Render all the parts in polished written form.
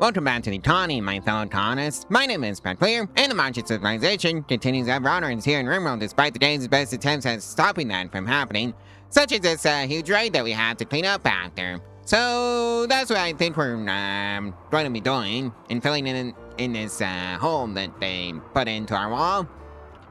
Welcome back to the colony, my fellow colonists. My name is Clear, and the march of civilization continues to have honors here in Rimworld despite the game's best attempts at stopping that from happening, such as this huge raid that we have to clean up after. So that's what I think we're going to be doing, and filling in this hole that they put into our wall.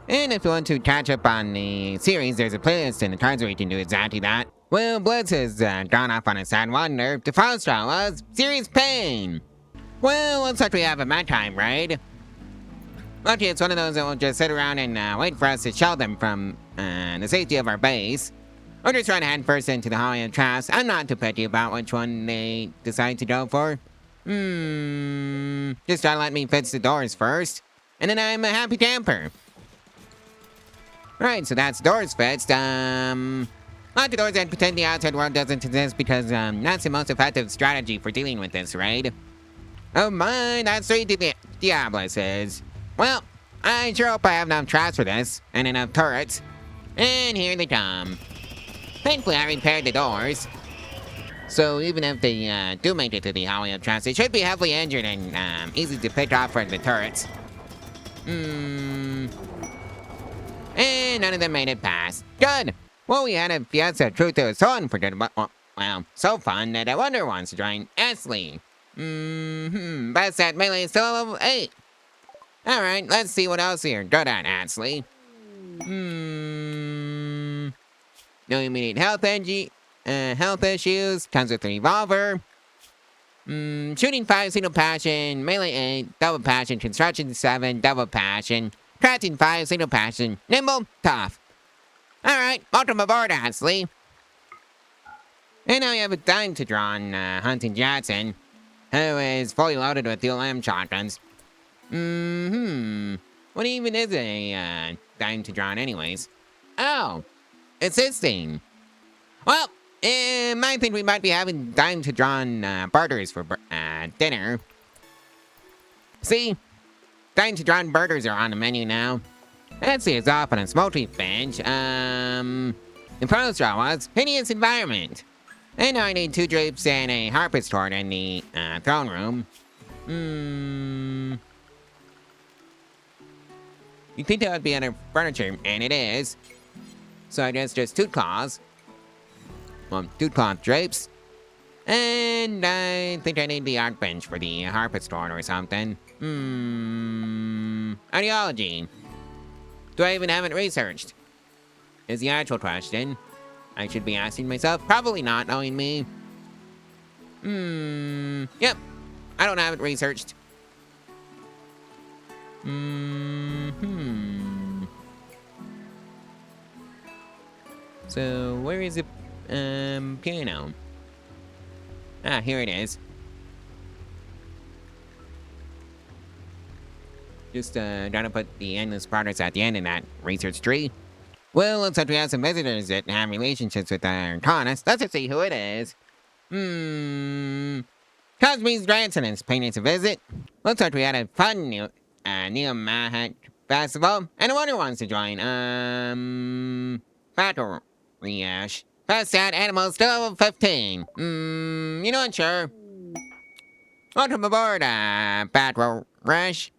And if you want to catch up on the series, there's a playlist in the cards where you can do exactly that. Well, Blitz has gone off on a sad wander to foster us serious pain. Well, looks like we have a maritime raid. Lucky it's one of those that will just sit around and wait for us to shell them from the safety of our base. Or just trying to head first into the Holly of Traps. I'm not too picky about which one they decide to go for. Just try to let me fix the doors first. And then I'm a happy camper. Right, so that's doors fixed. Lock the doors and pretend the outside world doesn't exist because that's the most effective strategy for dealing with this raid. Oh my, that's 3 Diabluses. Well, I sure hope I have enough traps for this, and enough turrets. And here they come. Thankfully, I repaired the doors. So even if they do make it to the Holly of Traps, they should be heavily injured and easy to pick off for the turrets. And none of them made it past. Good! Well, we had a fiesta truth that was so unforgettable. Well, so fun that I wonder wants to join Ashley. Best that melee is still level 8. Alright, let's see what else you're good at, Ashley. No immediate health issues. Comes with a revolver. Shooting 5, single passion. Melee 8, double passion. Construction 7, double passion. Crafting 5, single passion. Nimble, tough. Alright, welcome aboard, Ashley. And now we have a dime to draw on Hunting Jackson, who is fully loaded with dual M shotguns. What even is a dime to draw on anyways? Oh, it's this thing. Well, I think we might be having dime to draw on burgers for dinner. See? Dime to draw on burgers are on the menu now. Let's see, it's off on a smoky bench. The pros draw was hideous environment. And now I need 2 drapes and a harpist sword in the throne room. You think that would be under furniture, and it is. So I guess just 2 claws. Well, 2 cloth drapes. And I think I need the art bench for the harpist sword or something. Ideology. Do I even have it researched? Is the actual question. I should be asking myself. Probably not, knowing me. Yep. I don't have it researched. So, where is the piano? Ah, here it is. Just trying to put the endless progress at the end in that research tree. Well, looks like we have some visitors that have relationships with our colonists. Let's just see who it is. Cosby's grandson is paying us a visit. Looks like we had a fun Neo Mahat festival. And I wonder wants to join. Battle Reash. Best at animals still level 15. You know what, sure. Welcome aboard, Battle Rush.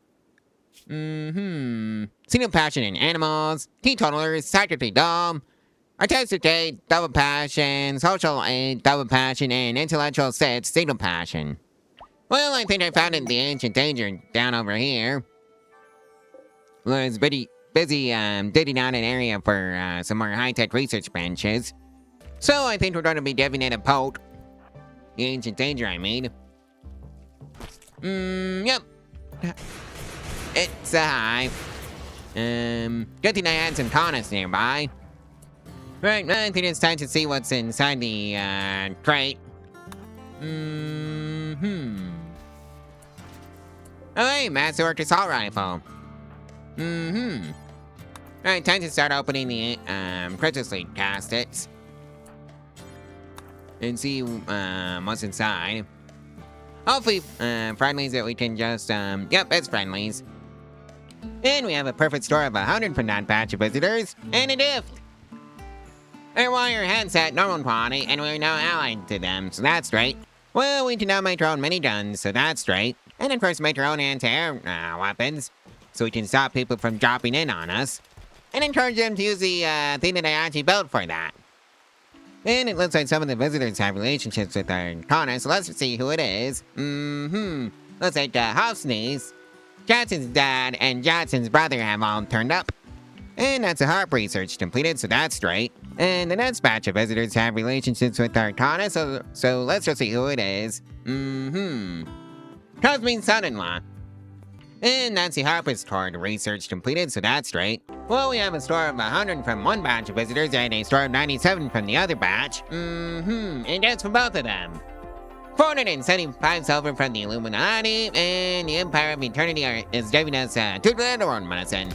Single passion in animals, teetotalers, psychically dumb, artistic 8, double passion, social 8, double passion, and intellectual 6, single passion. Well, I think I found the ancient danger down over here. Was busy digging out an area for some more high-tech research benches. So I think we're going to be giving it a poke. The ancient danger, I mean. Yep. It's a hive. Good thing I had some colonists nearby. Right, I think it's time to see what's inside the crate. Oh hey, Masterwork assault rifle. Alright, time to start opening the Crystal Sleep caskets. And see what's inside. Hopefully, friendlies that we can just, yep, it's friendlies. And we have a perfect store of 100 for non-patch visitors, and a gift! Airwire headset, normal quality, and we're now allied to them, so that's great. Well, we can now make our own miniguns, so that's great. And of course, make our own anti-air weapons, so we can stop people from dropping in on us. And encourage them to use the thing that I actually built for that. And it looks like some of the visitors have relationships with our colonists, so let's see who it is. Looks like Hofsneeze, Jackson's dad, and Jackson's brother have all turned up. And that's a harp research completed, so that's straight. And the next batch of visitors have relationships with our colonists, so let's just see who it is. Cosme's son-in-law. And Nancy Harper's tour research completed, so that's straight. Well, we have a score of 100 from one batch of visitors and a score of 97 from the other batch. And that's for both of them. 475 silver from the Illuminati, and the Empire of Eternity is giving us 2 glitter medicine.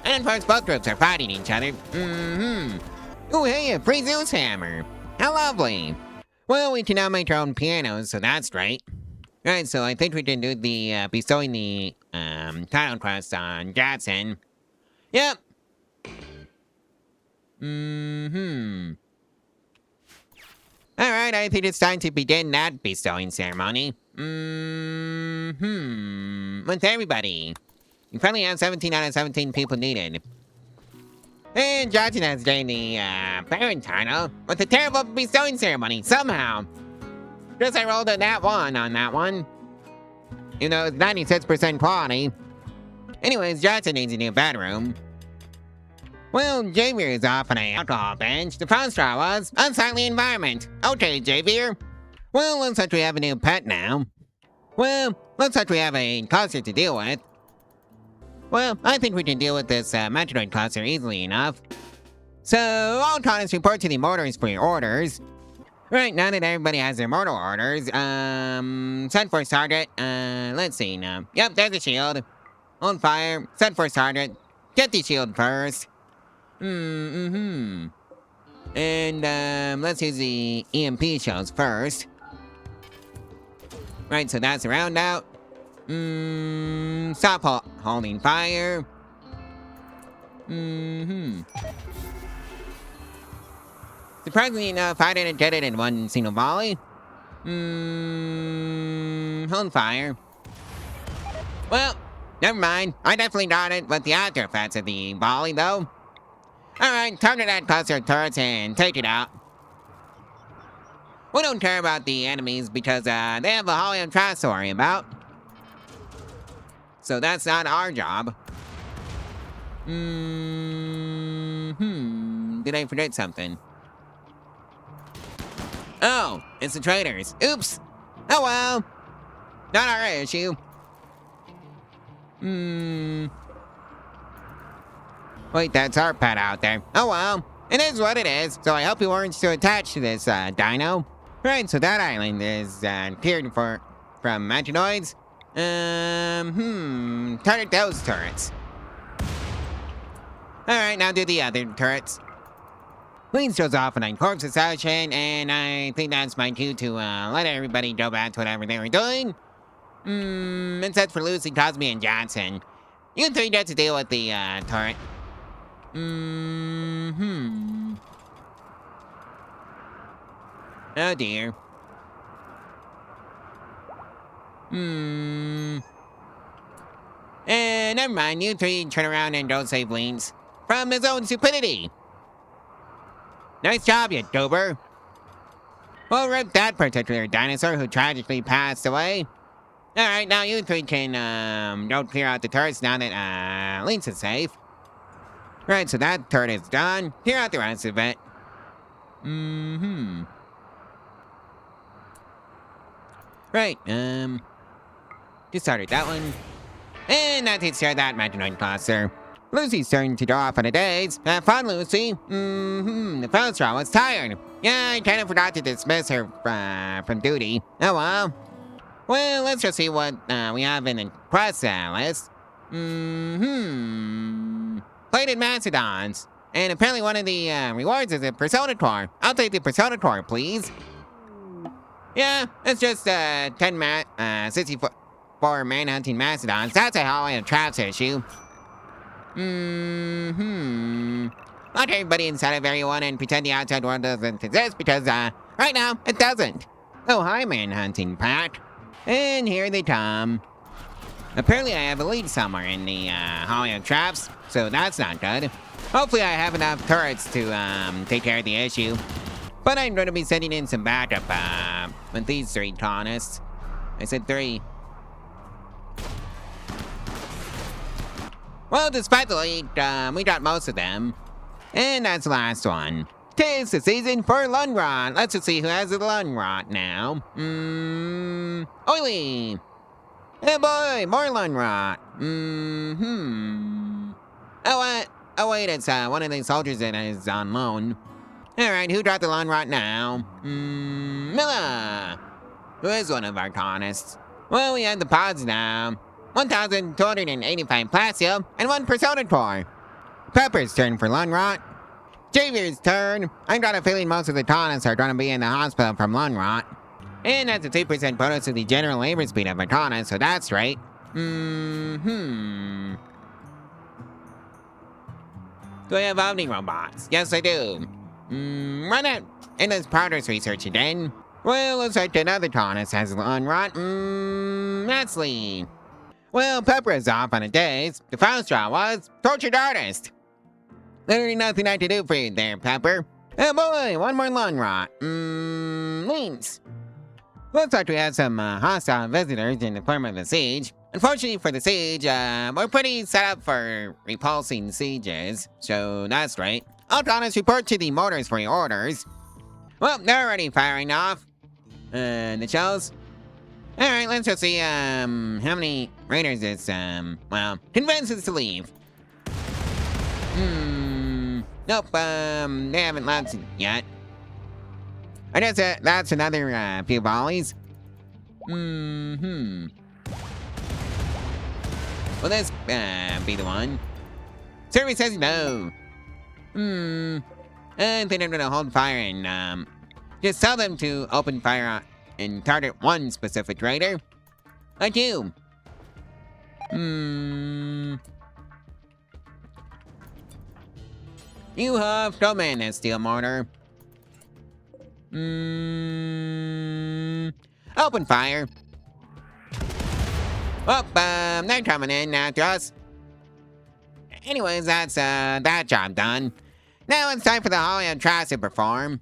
And of course, both groups are fighting each other. Ooh, hey, a free Zeus hammer. How lovely. Well, we can now make our own pianos, so that's great. Alright, so I think we can do the, bestowing the, title quest on Jackson. Yep. Alright, I think it's time to begin that bestowing ceremony. With everybody. You finally have 17 out of 17 people needed. And Jackson has gained the, parent title with a terrible bestowing ceremony, somehow. Guess I rolled a nat 1 on that one. You know, it's 96% quality. Anyways, Jackson needs a new bedroom. Well, Javier is off on an alcohol bench. The phone straw was unsightly environment. Okay, Javier. Well, looks like we have a new pet now. Well, looks like we have a cluster to deal with. Well, I think we can deal with this Metroid cluster easily enough. So, all colonists report to the mortars for your orders. Right, now that everybody has their mortal orders, set for target, let's see now. Yep, there's a shield. On fire, set for target. Get the shield first. And, let's use the EMP shells first. Right, so that's a round out. Stop holding fire. Surprisingly enough, I didn't get it in one single volley. Hold fire. Well, never mind. I definitely got it, but the after effects of the volley, though. Alright, target that cluster of turrets and take it out. We don't care about the enemies because they have a Hollywood trash to worry about. So that's not our job. Did I forget something? Oh, it's the traitors. Oops. Oh well. Not our issue. Wait, that's our pet out there. Oh well. It is what it is. So I hope you weren't too attached to this dino. Right, so that island is cleared from Machinoids. Target those turrets. Alright, now do the other turrets. Lean shows off a corpse assassination, and I think that's my cue to let everybody go back to whatever they were doing. Except for Lucy, Cosme, and Johnson. You three get to deal with the turret. Oh dear. And never mind, you three turn around and don't save Leans from his own stupidity. Nice job, you goober. Well, rip that particular dinosaur who tragically passed away. Alright, now you three can, don't clear out the turrets now that, Lynx is safe. Right, so that turret is done. Clear out the rest of it. Right, discarded that one. And that takes care of that Machinoid cluster. Lucy's turn to go off on a days. Have fun, Lucy. The phone straw was tired. Yeah, I kind of forgot to dismiss her from duty. Oh well. Well, let's just see what we have in the quest list. Plated mastodons. And apparently one of the rewards is a persona core. I'll take the persona core, please. Yeah, it's just 64 manhunting mastodons. That's a Halloween traps issue. Lock everybody inside of everyone and pretend the outside world doesn't exist because right now it doesn't. Oh, hi, manhunting Pat. And here they come. Apparently I have a lead somewhere in the Hollow traps, so that's not good. Hopefully I have enough turrets to take care of the issue. But I'm going to be sending in some backup with these 3 colonists. I said 3. Well, despite the lead, we got most of them. And that's the last one. 'Tis the season for Lunrot. Let's just see who has the Lunrot now. Oily! Hey boy, more Lunrot. Oh wait, it's one of the soldiers that is on loan. Alright, who got the Lunrot now? Milla! Who is one of our colonists. Well, we have the pods now. 1,285 Placio and 1 Persona Core. Pepper's turn for Lunrot. Javier's turn. I got a feeling most of the colonists are going to be in the hospital from Lunrot. And that's a 2% bonus to the general labor speed of a colonist, so that's right. Do I have Omni robots? Yes, I do. Run it. And there's progress research again. Well, looks like another colonist has Lunrot. That's Lee. Well, Pepper is off on a days. The final straw was tortured artist. Literally nothing I can do for you there, Pepper. Oh boy, one more Lunrot. Links. Looks like we have some hostile visitors in the form of a siege. Unfortunately for the siege, we're pretty set up for repulsing sieges, so that's great. All colonists report to the mortars for your orders. Well, they're already firing off. The shells. Alright, let's just see, how many raiders this, convinces to leave. Nope, they haven't left yet. I guess that's another, few volleys. Will this, be the one? Survey says no. I think I'm gonna hold fire and, just tell them to open fire and target one specific raider. Like you. You have come in as steel mortar. Open fire. Oh, they're coming in after us. Anyways, that's that job done. Now it's time for the Hollow Traps to perform.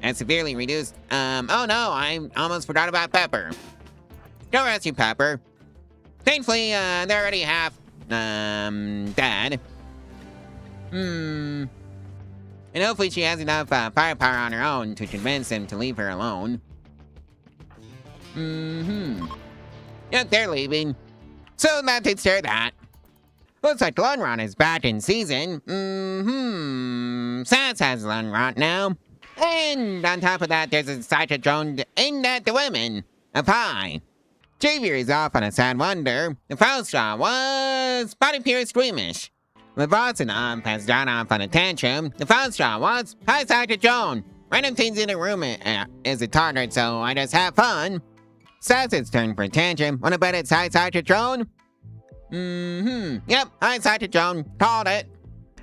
And severely reduced. Oh no, I almost forgot about Pepper. Don't rescue Pepper. Thankfully, they're already half, dead. And hopefully she has enough firepower on her own to convince them to leave her alone. Yep, they're leaving. So that takes care of that. Looks like Lunrot is back in season. Sass has Lunrot now. And on top of that, there's a sighted drone aimed at the women. A pie. Javier is off on a sad wonder. The foul straw was body pure squeamish. Leviathan has gone off on a tantrum. The foul straw was high-sided drone. Random things in the room is a target, so I just have fun. Sass's turn for a tantrum. Wanna bet it's high-sided drone? Yep, high-sided drone. Called it.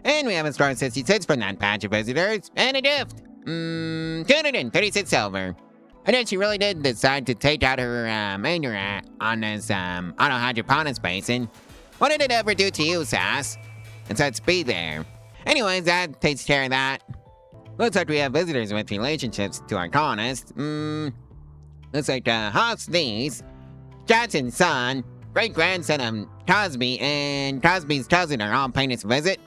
And we have a score of 66 from that batch of visitors. And a gift. 236 silver. I guess she really did decide to take out her anger on this auto hydroponics basin. What did it ever do to you, Sass? It said speed there. Anyways, that takes care of that. Looks like we have visitors with relationships to our colonists. Looks like HugsLib, Jackson's son, great-grandson of Cosby, and Cosby's cousin are all paying us a visit.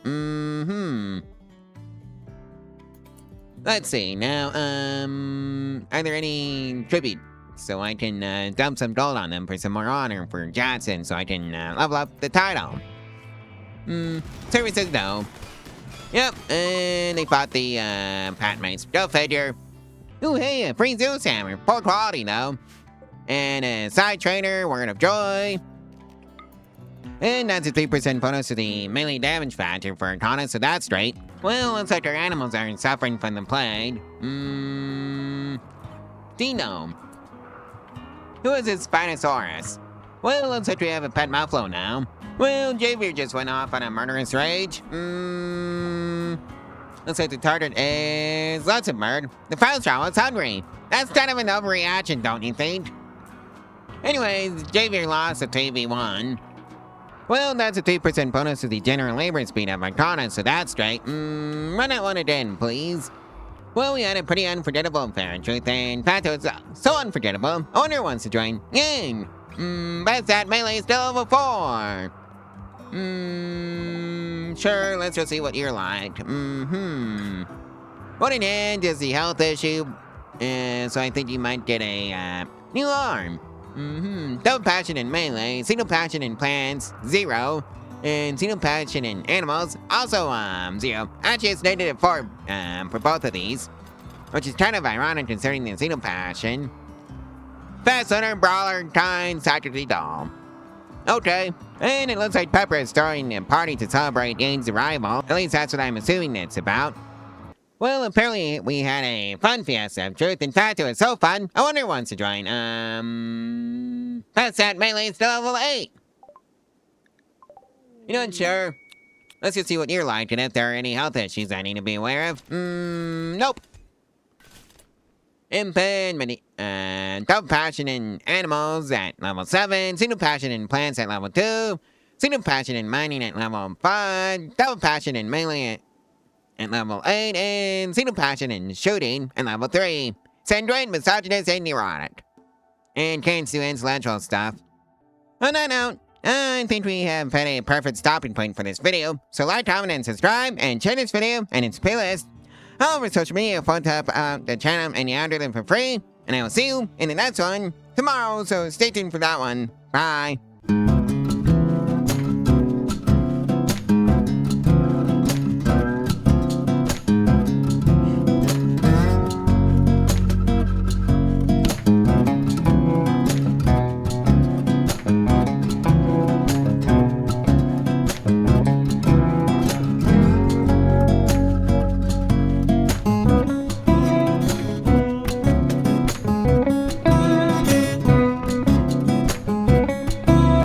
Let's see, now, are there any tribute? So I can dump some gold on them for some more honor for Jackson so I can level up the title. Survey says no. Yep, and they fought the Patmates. Go figure. Ooh, hey, a free Zeus hammer. Poor quality, though. And a side trainer, word of joy. And that's a 3% bonus to the melee damage factor for Arcana, so that's great. Well, looks like our animals are suffering from the plague. Dino. Who is this Spinosaurus? Well, looks like we have a pet Muffalo now. Well, Javier just went off on a murderous rage. Looks like the target is lots of bird. The file straw was hungry. That's kind of an overreaction, don't you think? Anyways, Javier lost a 2v1. Well, that's a 2% bonus to the general labor speed of Arcana, so that's great. Run that one again, please. Well, we had a pretty unforgettable affair, in truth, and in fact, it was so unforgettable, owner wants to join. Yay! But that melee is still level 4. Sure, let's just see what you're like. What in end is the health issue, so I think you might get a new arm. Double passion in melee, single passion in plants, 0. And single passion in animals, also 0. Actually, it's negative 4 for both of these, which is kind of ironic considering the single passion. Fast hunter, brawler, kind, sacrifice doll. Okay, and it looks like Pepper is throwing a party to celebrate Yane's arrival. At least that's what I'm assuming it's about. Well, apparently we had a fun fiesta of truth. In fact, it was so fun, I wonder who wants to join. That's that melee is still level 8. You know what, sure. Let's just see what you're like and if there are any health issues I need to be aware of. Nope. Impediment, double passion in animals at level 7, single passion in plants at level 2, single passion in mining at level 5, double passion in melee at level 8, and single passion in shooting at level 3. Sanguine, misogynist, and neurotic. And can't do intellectual stuff. On that note, I think we have had a perfect stopping point for this video, so like, comment, and subscribe, and share this video and its playlist all over social media for the channel and the algorithm for free, and I will see you in the next one tomorrow, so stay tuned for that one. Bye.